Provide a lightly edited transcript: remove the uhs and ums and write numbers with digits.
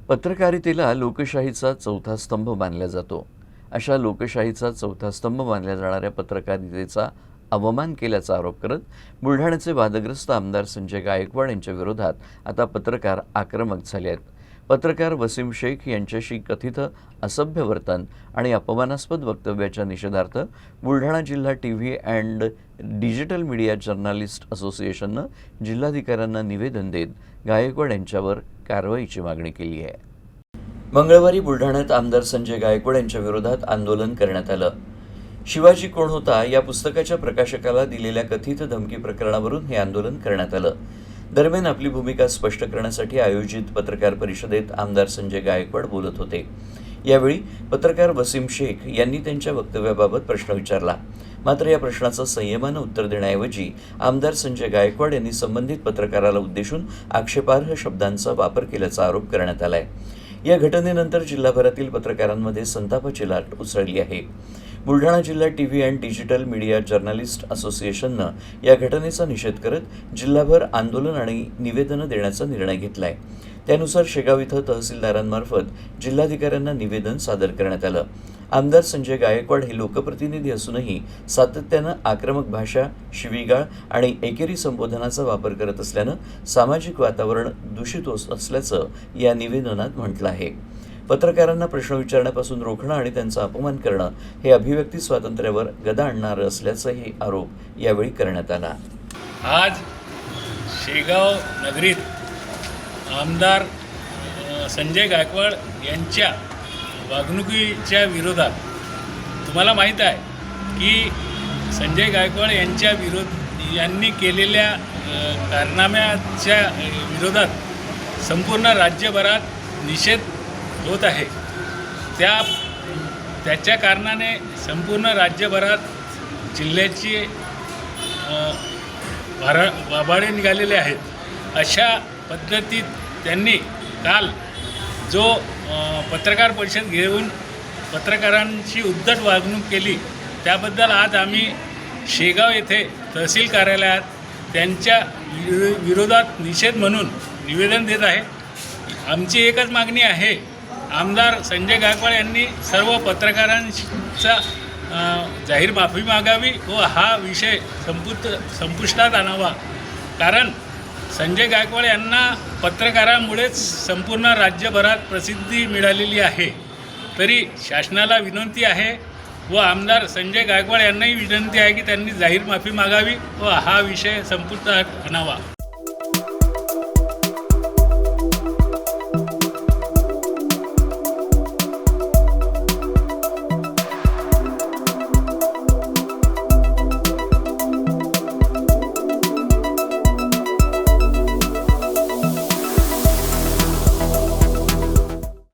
पत्रकारितेला लोकशाहीचा चौथा स्तंभ मानला जातो. अशा लोकशाहीचा चौथा स्तंभ मानल्या जाणाऱ्या पत्रकारितेचा अवमान केल्याचा आरोप करत बुलढाण्याचे वादग्रस्त आमदार संजय गायकवाड यांच्या विरोधात आता पत्रकार आक्रमक झाले आहेत. पत्रकार वसीम शेख यांच्याशी कथित असभ्य वर्तन आणि अपमानास्पद वक्तव्याच्या निषेधार्थ बुलढाणा जिल्हा TV and digital media journalist असोसिएशननं जिल्हाधिकाऱ्यांना निवेदन देत गायकवाड यांच्यावर कारवाईची मागणी केली आहे. मंगळवारी बुलढाण्यात आमदार संजय गायकवाड यांच्या विरोधात आंदोलन करण्यात आलं. शिवाजी कोण होता या पुस्तकाच्या प्रकाशकाला दिलेल्या कथित धमकी प्रकरणावरून हे आंदोलन करण्यात आलं. दरम्यान आपली भूमिका स्पष्ट करण्यासाठी आयोजित पत्रकार परिषदेत आमदार संजय गायकवाड बोलत होते. यावेळी पत्रकार वसीम शेख यांनी त्यांच्या वक्तव्याबाबत प्रश्न विचारला. मात्र या प्रश्नाचं संयमानं उत्तर देण्याऐवजी आमदार संजय गायकवाड यांनी संबंधित पत्रकाराला उद्देशून आक्षेपार्ह शब्दांचा वापर केल्याचा आरोप करण्यात आलाय. या घटनेनंतर जिल्हाभरातील पत्रकारांमध्ये संतापाची लाट उसळली आहे. बुलढाणा जिल्हा TV and digital media journalist असोसिएशननं या घटनेचा निषेध करत जिल्हाभर आंदोलन आणि निवेदनं देण्याचा निर्णय घेतलाय. त्यानुसार शेगाव इथं तहसीलदारांमार्फत जिल्हाधिकाऱ्यांना निवेदन सादर करण्यात आलं. आमदार संजय गायकवाड हे लोकप्रतिनिधी असूनही सातत्यानं आक्रमक भाषा, शिवीगाळ आणि एकेरी संबोधनाचा वापर करत असल्यानं सामाजिक वातावरण दूषित होत असल्याचं या निवेदनात म्हटलं आहे. पत्रकारांना प्रश्न विचारण्यापासून रोखणं आणि त्यांचा अपमान करणं हे अभिव्यक्ती स्वातंत्र्यावर गदा आणणारं असल्याचाही आरोप यावेळी करण्यात आला. आज शेगाव नगरीत आमदार संजय गायकवाड यांच्या वागणुकीच्या विरोधात तुम्हाला माहीत आहे की संजय गायकवाड यांनी केलेल्या कारनाम्याच्या विरोधात संपूर्ण राज्यभरात निषेध होत आहे. त्याच्या कारणाने संपूर्ण राज्यभरात जिल्ह्याची वाभाडे निघालेले आहेत. अशा पद्धतीत त्यांनी काल जो पत्रकार परिषद घेऊन पत्रकारांची उद्धट वागणूक केली त्याबद्दल आज आम्ही शेगाव येथे तहसील कार्यालयात त्यांच्या विरोधात निषेध म्हणून निवेदन देत आहे. आमची एकच मागणी आहे, आमदार संजय गायकवाड यांनी सर्व पत्रकारांचा जाहीर माफी मागावी व हा विषय संपुष्टात आणावा. कारण संजय गायकवाड यांना पत्रकारांमुळेच संपूर्ण राज्यभरात प्रसिद्धी मिळालेली आहे. तरी शासनाला विनंती आहे व आमदार संजय गायकवाड यांनाही विनंती आहे की त्यांनी जाहीर माफी मागावी व हा विषय संपुष्टात आणावा.